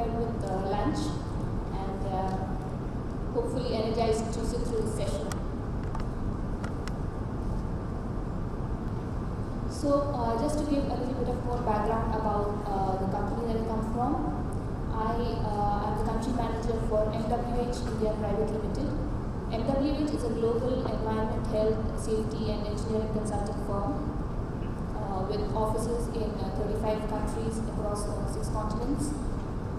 ahead with lunch and hopefully energized to sit through this session. So just to give a little bit of more background about the company that I come from, I am the country manager for MWH India Private Limited. MWH is a global environment, health, safety and engineering consulting firm with offices in 35 countries across 6 continents.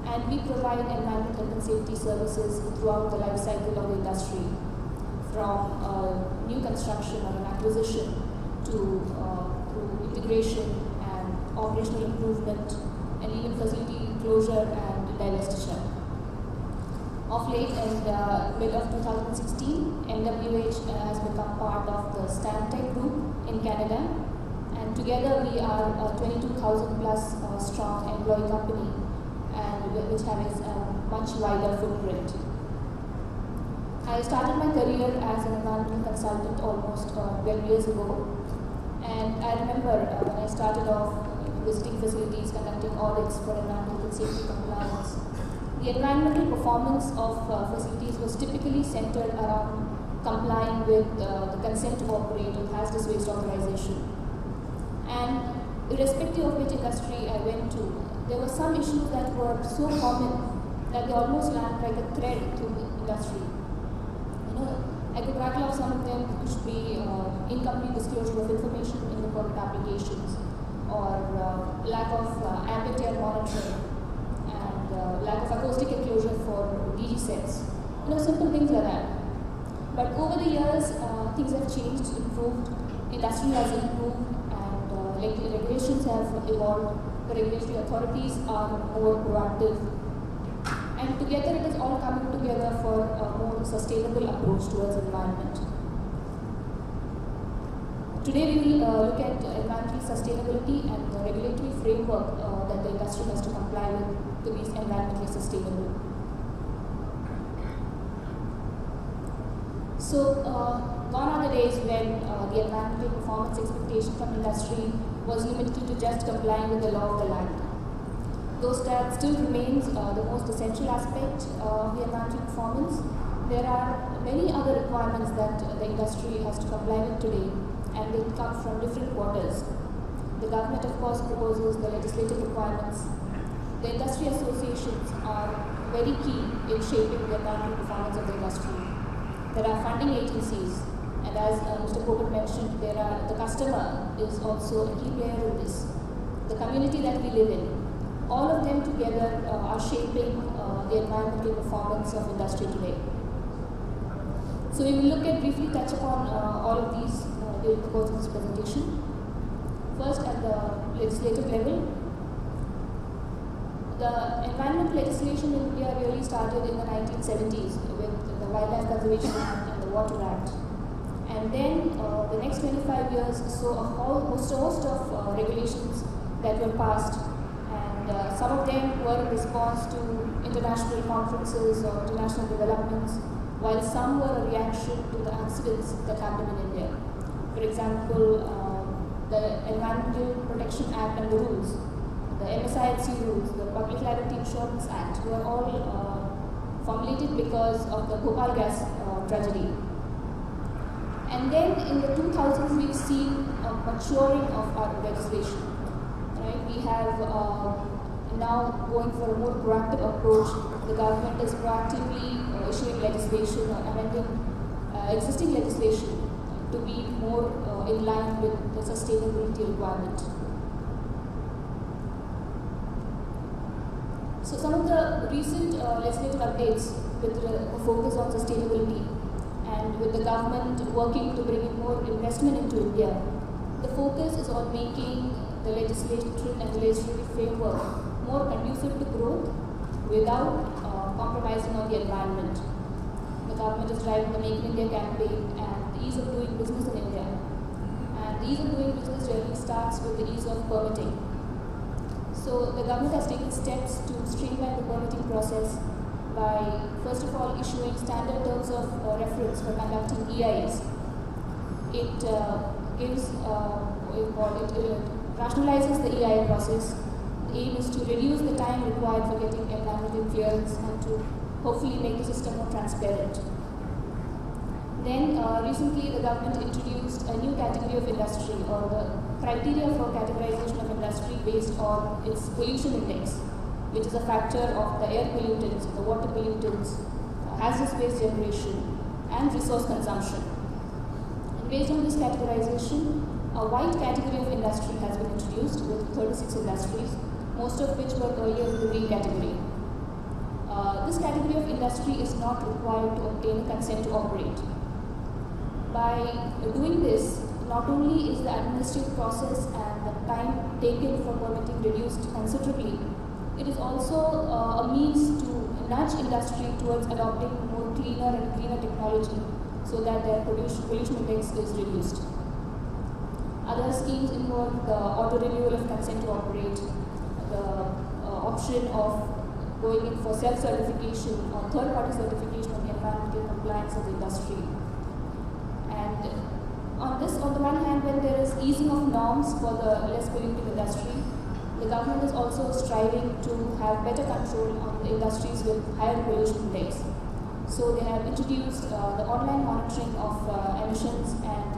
And we provide environment, health and safety services throughout the life cycle of the industry, from new construction or an acquisition to integration and operational improvement and even facility closure and divestiture. Of late, in the middle of 2016, MWH has become part of the Chemtech group in Canada, and together we are a 22,000 plus strong employee company, and which has a much wider footprint. I started my career as an environmental consultant almost 12 years ago, and I remember when I started off visiting facilities, conducting audits for environmental safety compliance. The environmental performance of facilities was typically centered around complying with the consent to operate with hazardous waste authorization. And irrespective of which industry I went to, there were some issues that were so common that they almost ran like a thread through the industry. I could rattle off some of them, which would be incomplete disclosure of information in the permit applications, or lack of ambient air monitoring, and lack of acoustic enclosure for DG sets. Simple things like that. But over the years, things have changed, improved, industry has improved, and regulations have evolved. The regulatory authorities are more proactive, and together it is all coming together for a more sustainable approach towards environment. Today we will look at environmental sustainability and the regulatory framework that the industry has to comply with to be environmentally sustainable. So, gone are the days when the environmental performance expectation from industry was limited to just complying with the law of the land. Though that still remains the most essential aspect of the environmental performance, there are many other requirements that the industry has to comply with today, and they come from different quarters. The government, of course, proposes the legislative requirements. The industry associations are very key in shaping the environmental performance of the industry. There are funding agencies, and as Mr. Kopat mentioned, the customer is also a key player in this. The community that we live in, all of them together are shaping the environmental performance of industry today. So we will briefly touch upon all of these during the course of this presentation. First, at the legislative level, the environmental legislation in India really started in the 1970s with the Wildlife Conservation Act and the Water Act. And then the next 25 years saw a host of regulations that were passed, and some of them were in response to international conferences or international developments, while some were a reaction to the accidents that happened in India. For example, the Environmental Protection Act and the rules, the MSILC rules, the Public Liability Insurance Act were all formulated because of the Bhopal gas tragedy. And then in the 2000s, we've seen a maturing of our legislation. Right? We have now going for a more proactive approach. The government is proactively issuing legislation or amending existing legislation to be more in line with the sustainability requirement. So some of the recent legislative updates with a focus on sustainability, and with the government working to bring in more investment into India, the focus is on making the legislative and the legislative framework more conducive to growth without compromising on the environment. The government is driving the Make in India campaign and the ease of doing business in India. And the ease of doing business really starts with the ease of permitting. So the government has taken steps to streamline the permitting process by, first of all, issuing standard terms of reference for conducting EIs. It gives, it rationalizes the EIA process. aim is to reduce the time required for getting environmental clearance and to hopefully make the system more transparent. Then recently the government introduced a new category of industry, or the criteria for categorization of industry based on its pollution index, which is a factor of the air pollutants, the water pollutants, hazardous waste generation, and resource consumption. And based on this categorization, a white category of industry has been introduced with 36 industries, most of which were earlier in the green category. This category of industry is not required to obtain a consent to operate. By doing this, not only is the administrative process and the time taken for permitting reduced considerably, it is also a means to nudge industry towards adopting more cleaner and greener technology so that their pollution index is reduced. Other schemes involve the auto-renewal of consent to operate, the option of going in for self-certification or third-party certification of the environmental compliance of the industry. And on the one hand, when there is easing of norms for the less polluting industry, the government is also striving to have better control on the industries with higher pollution index. So they have introduced the online monitoring of emissions and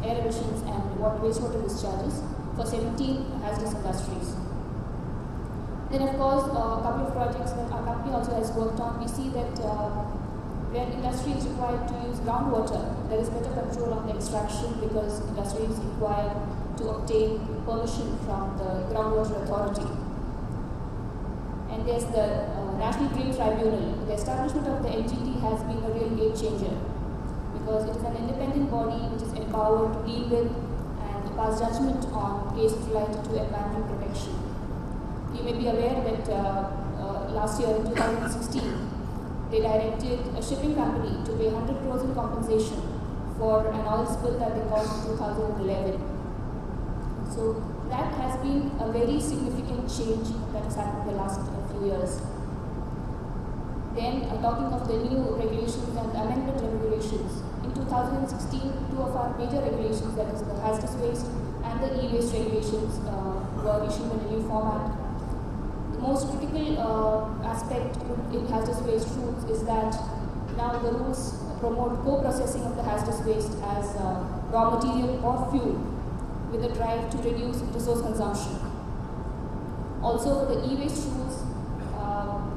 air emissions and wastewater discharges for 17 hazardous industries. Then of course, a couple of projects that our company also has worked on, we see that when industry is required to use groundwater, there is better control on the extraction because industry is required to obtain permission from the groundwater authority. And there's the National Green Tribunal. The establishment of the NGT has been a real game changer because it is an independent body which is empowered to deal with and pass judgment on cases related to environmental protection. You may be aware that last year in 2016, they directed a shipping company to pay 100 crores in compensation for an oil spill that they caused in 2011. So that has been a very significant change that has happened in the last few years. Then talking of the new regulations and amendment regulations, in 2016, two of our major regulations, that is the hazardous waste and the e-waste regulations, were issued in a new format. The most critical aspect in hazardous waste rules is that now the rules promote co-processing of the hazardous waste as raw material or fuel with a drive to reduce resource consumption. Also, for the e-waste rules,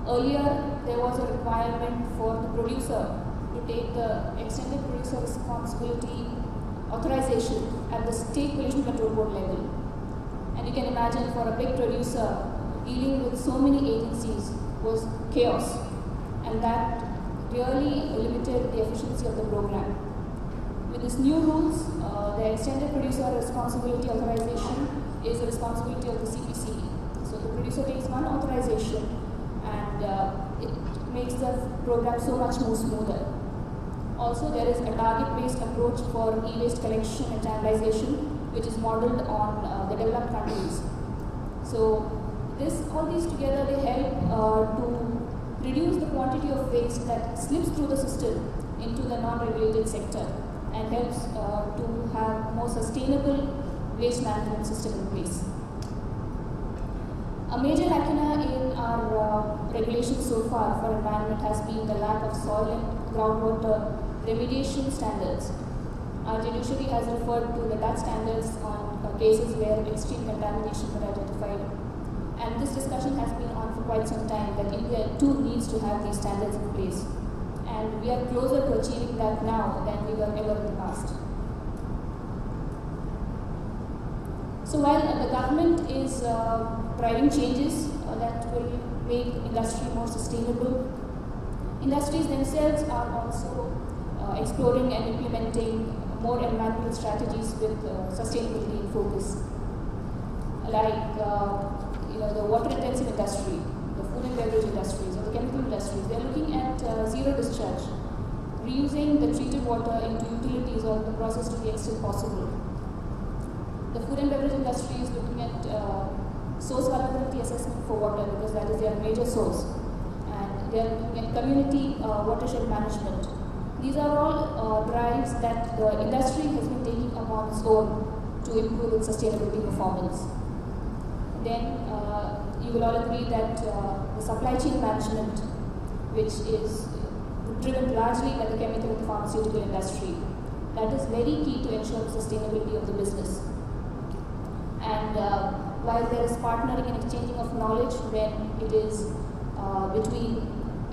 earlier there was a requirement for the producer to take the extended producer responsibility authorization at the state pollution control board level. And you can imagine for a big producer, dealing with so many agencies was chaos, and that really limited the efficiency of the program. With these new rules, the extended producer responsibility authorization is the responsibility of the CPC. So the producer takes one authorization and it makes the program so much more smoother. Also, there is a target-based approach for e-waste collection and channelization, which is modeled on the developed countries. So all these together, they help to reduce the quantity of waste that slips through the system into the non-regulated sector and helps to have more sustainable waste management system in place. A major lacuna in our regulations so far for environment has been the lack of soil and groundwater remediation standards. Our judiciary has referred to the Dutch standards on cases where extreme contamination were identified. And this discussion has been on for quite some time that India too needs to have these standards in place. And we are closer to achieving that now than we were ever in the past. So while the government is driving changes that will make industry more sustainable, industries themselves are also exploring and implementing more environmental strategies with sustainability in focus. Like the water-intensive industry, the food and beverage industries, or the chemical industries, they're looking at zero discharge, reusing the treated water into utilities or the process to the extent possible. The food and beverage industry is looking at source vulnerability assessment for water because that is their major source, and they are looking at community watershed management. These are all drives that the industry has been taking upon its own to improve its sustainability performance. then you will all agree that the supply chain management, which is driven largely by the chemical and the pharmaceutical industry, that is very key to ensure the sustainability of the business. And while there is partnering and exchanging of knowledge when it is between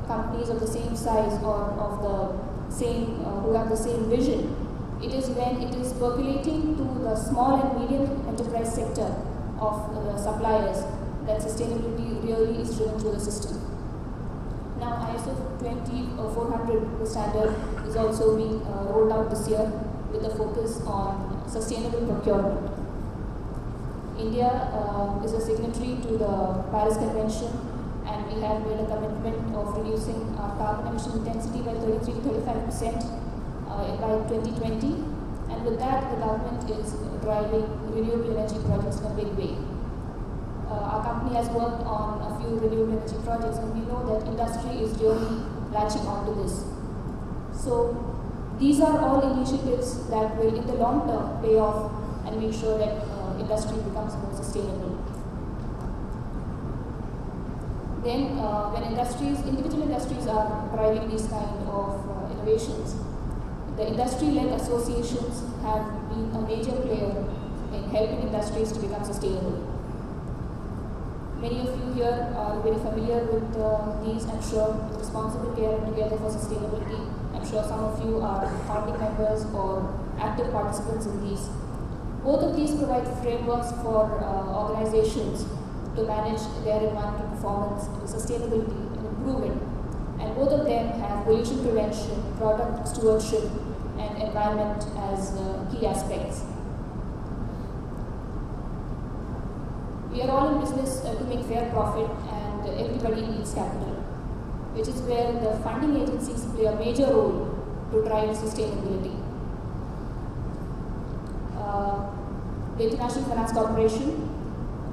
companies of the same size or of the same, who have the same vision, it is when it is percolating to the small and medium enterprise sector of the suppliers that sustainability really is driven through the system. Now ISO 20400, the standard, is also being rolled out this year with a focus on sustainable procurement. India is a signatory to the Paris Convention, and we have made a commitment of reducing our carbon emission intensity by 33 to 35% by 2020. And with that, the government is driving renewable energy projects in a big way. Our company has worked on a few renewable energy projects, and we know that industry is really latching onto this. So these are all initiatives that will in the long term pay off and make sure that industry becomes more sustainable. Then when individual industries are driving these kind of innovations, the industry-led associations have been a major player in helping industries to become sustainable. Many of you here are very familiar with these, I'm sure, Responsible Care and Together for Sustainability. I'm sure some of you are founding members or active participants in these. Both of these provide frameworks for organizations to manage their environmental performance, sustainability, and improve it. And both of them have pollution prevention, product stewardship, and environment as key aspects. We are all in business to make fair profit, and everybody needs capital, which is where the funding agencies play a major role to drive sustainability. The International Finance Corporation,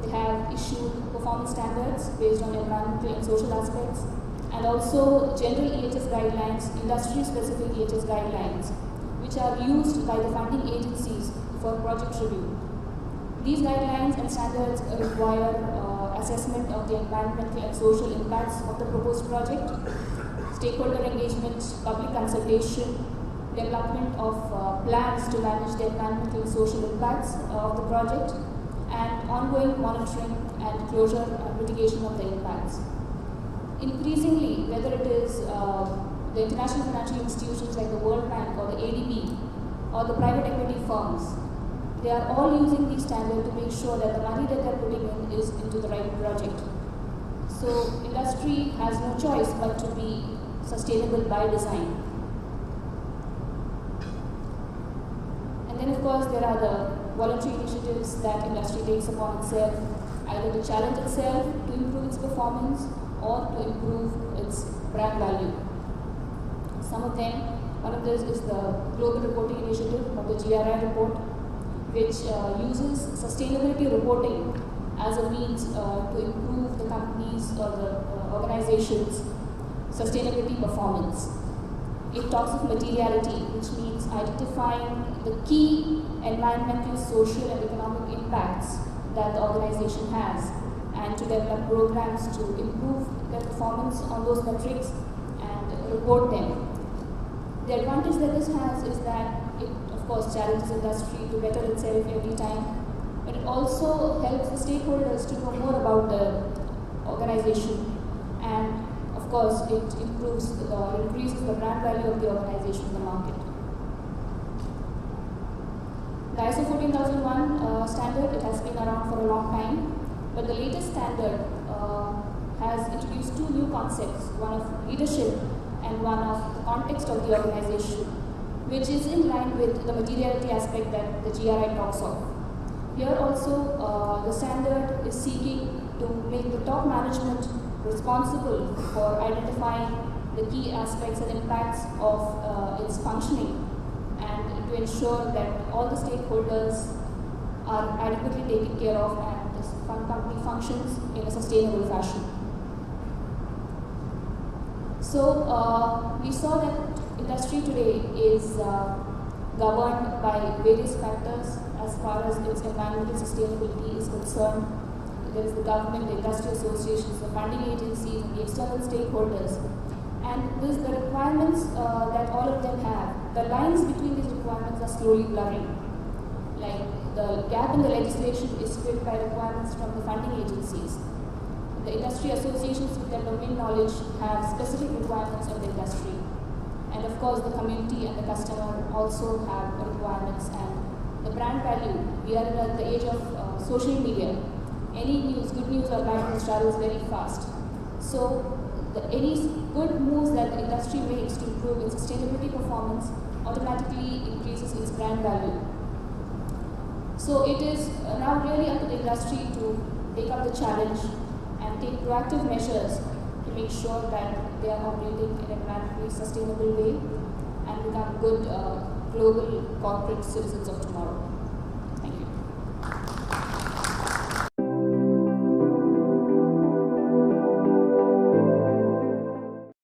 they have issued performance standards based on environmental and social aspects, and also general EHS guidelines, industry-specific EHS guidelines, which are used by the funding agencies for project review. These guidelines and standards require assessment of the environmental and social impacts of the proposed project, stakeholder engagement, public consultation, development of plans to manage the environmental and social impacts of the project, and ongoing monitoring and closure and mitigation of the impacts. Increasingly, whether it is the international financial institutions like the World Bank or the ADB or the private equity firms, they are all using these standards to make sure that the money that they are putting in is into the right project. So industry has no choice but to be sustainable by design. And then of course there are the voluntary initiatives that industry takes upon itself, either to challenge itself to improve its performance or to improve its brand value. Some of them, one of those is the Global Reporting Initiative or the GRI report, which uses sustainability reporting as a means to improve the company's or the organization's sustainability performance. It talks of materiality, which means identifying the key environmental, social, and economic impacts that the organization has, and to develop programs to improve their performance on those metrics and report them. The advantage that this has is that it, of course, challenges industry to better itself every time, but it also helps the stakeholders to know more about the organization, and of course, it increases the brand value of the organization in the market. The ISO 14001 standard, it has been around for a long time, but the latest standard has introduced two new concepts, one of leadership and one of the context of the organization, which is in line with the materiality aspect that the GRI talks of. Here also, the standard is seeking to make the top management responsible for identifying the key aspects and impacts of its functioning, and to ensure that all the stakeholders are adequately taken care of and this company functions in a sustainable fashion. So we saw that industry today is governed by various factors as far as its environmental sustainability is concerned. there is the government, the industry associations, the funding agencies, and the external stakeholders. And this, the requirements that all of them have, the lines between these requirements are slowly blurring. Like the gap in the legislation is filled by requirements from the funding agencies. The industry associations with their domain knowledge have specific requirements of the industry. And of course, the community and the customer also have requirements. And the brand value, we are at the age of social media. Any news, good news or bad news, travels very fast. So any good moves that the industry makes to improve its sustainability performance automatically increases its brand value. So it is now really up to the industry to take up the challenge and take proactive measures to make sure that they are operating in an environmentally sustainable way and become good global corporate citizens of tomorrow.